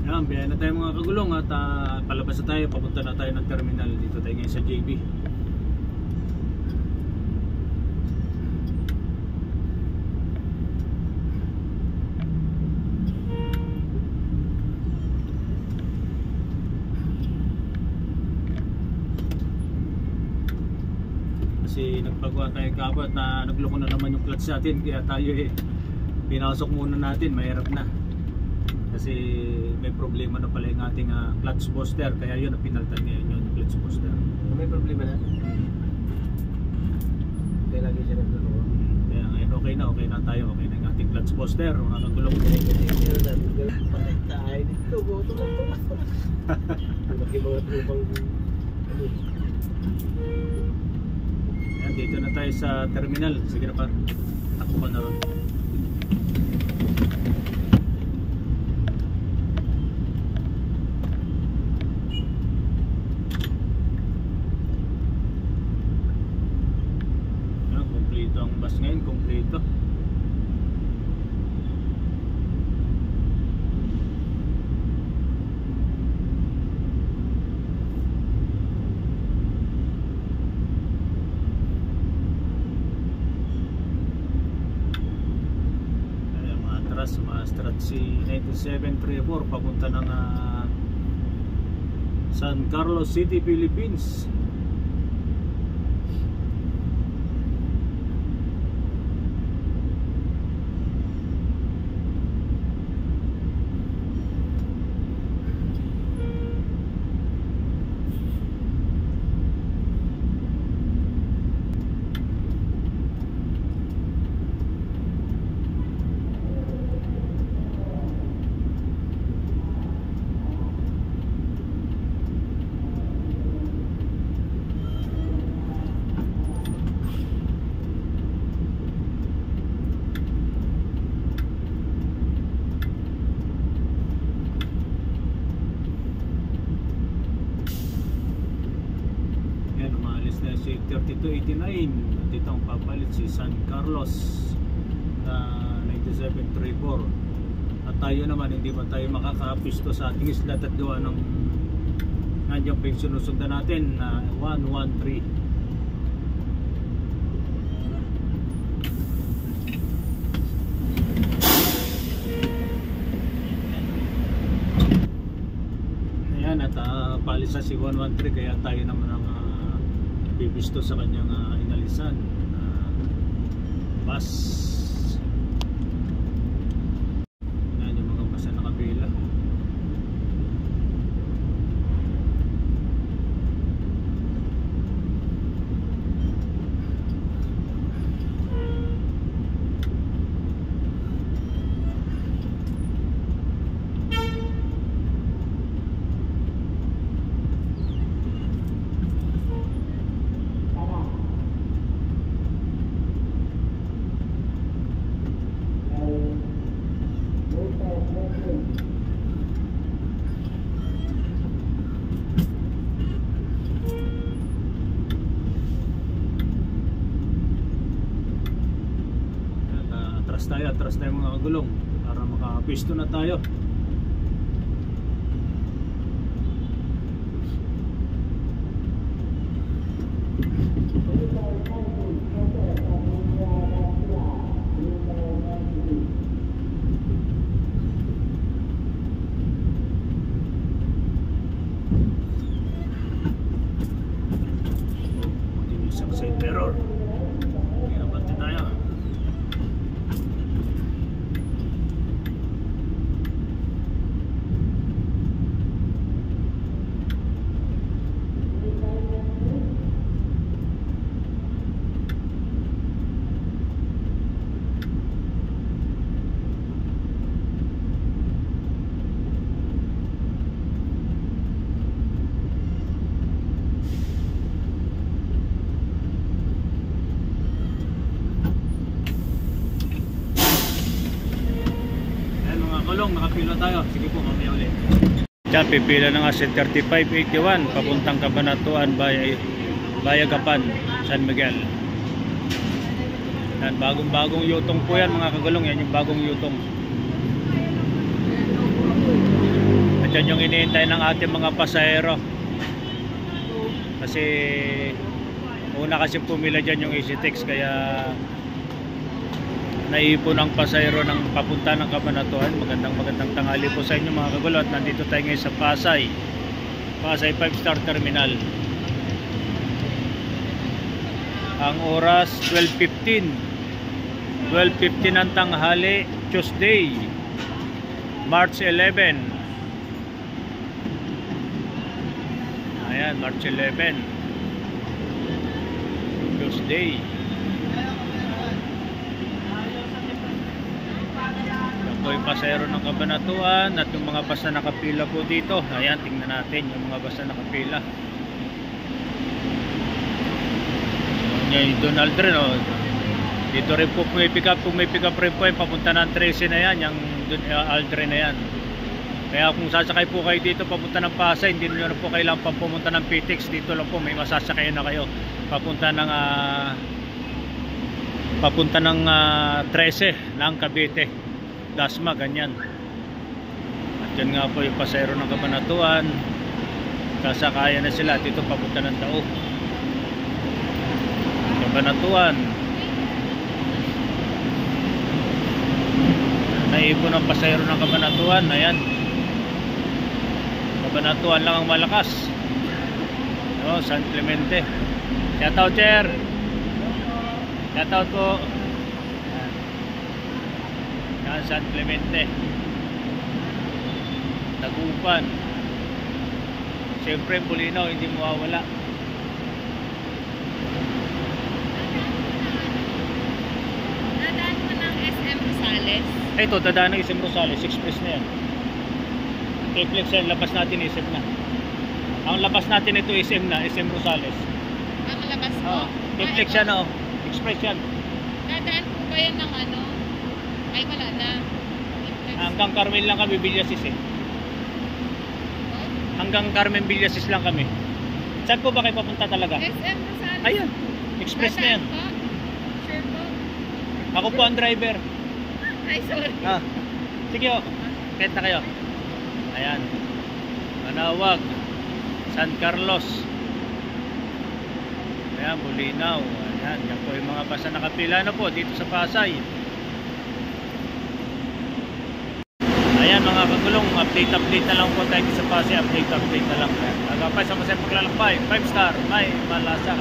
Yan, biyahe na tayo mga kagulong at palabas na tayo, papunta na tayo ng terminal. Dito tayo ngayon sa JB. Kasi nagpagawa tayo kapat na nagloko na naman yung clutch natin, kaya tayo pinasok muna natin, mahirap na. Kasi may problema na pala yung ating clutch booster, kaya yun pinaltan ngayon yung clutch booster. May problema na? Kaya lagi siya nagluloko. Kaya ngayon okay na tayo, okay na yung ating clutch booster, mga kagulong. Patay tayo dito, boto lang ito. Laki mga trupang Yan, dito na tayo sa terminal. Sige na par, takbo ka na ron. Ang bus ngayon, kompleto. Ayan, maatras si 9734 papunta ng San Carlos City, Philippines. Si 3289 at ito ang papalit si San Carlos na 9734 at tayo naman hindi ba tayo makakapisto sa ating isla at gawa ng nandiyan pa yung sinusundan natin na 113. Ayan at palis na si 113 kaya tayo naman ang bibisto sa kanyang inalisan bus. Yan yung mga bus na nakapila. Atras tayo mga kagulong para makapisto na tayo. Side mirror. Kaya bante tayo. Nakapila tayo. Sige po, mamaya ulit. Diyan, pipila na nga si 3581 papuntang Cabanatuan, Bayagapan, San Miguel. Yan, bagong yutong po yan mga kagulong. Yan yung bagong yutong. Dyan yung iniintay ng ating mga pasahero. Kasi una kasi pumila dyan yung EasyTex, kaya naipon ang pasahero ng papunta ng Cabanatuan. Magandang tanghali po sa inyo mga kagulo, at nandito tayo ngayon sa Pasay 5-star terminal. Ang oras 12:15 ng tanghali, Tuesday, March 11. Ayan, March 11, Tuesday. Yan po yung pasahero ng Cabanatuan at yung mga bus na nakapila po dito. Ayan, tingnan natin yung mga bus na nakapila. Yung Donald rin, oh. Dito rin po kung may pick up rin po yung papunta ng 13 na yan, yung Aldrin na yan. Kaya kung sasakay po kayo dito papunta ng Pasay, hindi nyo na po kailangan pa pumunta ng PTEX. Dito lang po may masasakay na kayo papunta ng 13 ng Cavite, Dasma, ganyan. At yan nga po yung pasahero ng Cabanatuan, kasakaya na sila dito papunta ng Tao, Cabanatuan. Naipon ang pasahero ng Cabanatuan. Ayan, Cabanatuan lang ang malakas. Oh, San Clemente. Shout out, Chair. Shout out po. Yan, San Clemente, Tagupan. Siyempre Bulinaw, hindi mawawala. Dadaan mo ng SM Rosales. Ito, dadaan ng SM Rosales, express na yan. I-flex yan, labas natin SM na. Ang labas natin ito SM na, SM Rosales. Ang labas mo? I-flex yan, oh. Express yan. Dadaan po ba yan ng ano? Ay, wala na. Hanggang Carmen lang kami, Villasis eh. Hanggang Carmen Villasis lang kami. Saan po ba kayo papunta talaga? SM Rosales. Ayun, express na yan. Po? Sure po? Ako po ang driver. Ay, sorry. Sige, oh. Kahit na kayo. Ayan, Manawag, San Carlos. Ayan, Bulinaw. Ayan, yan po yung mga bus na nakapila na po dito sa Pasay. Ayan mga kagulong, update na lang po tayo sa Pasay. Update na lang. Agapay sa masaya paglalakbay, 5 star, may malasa.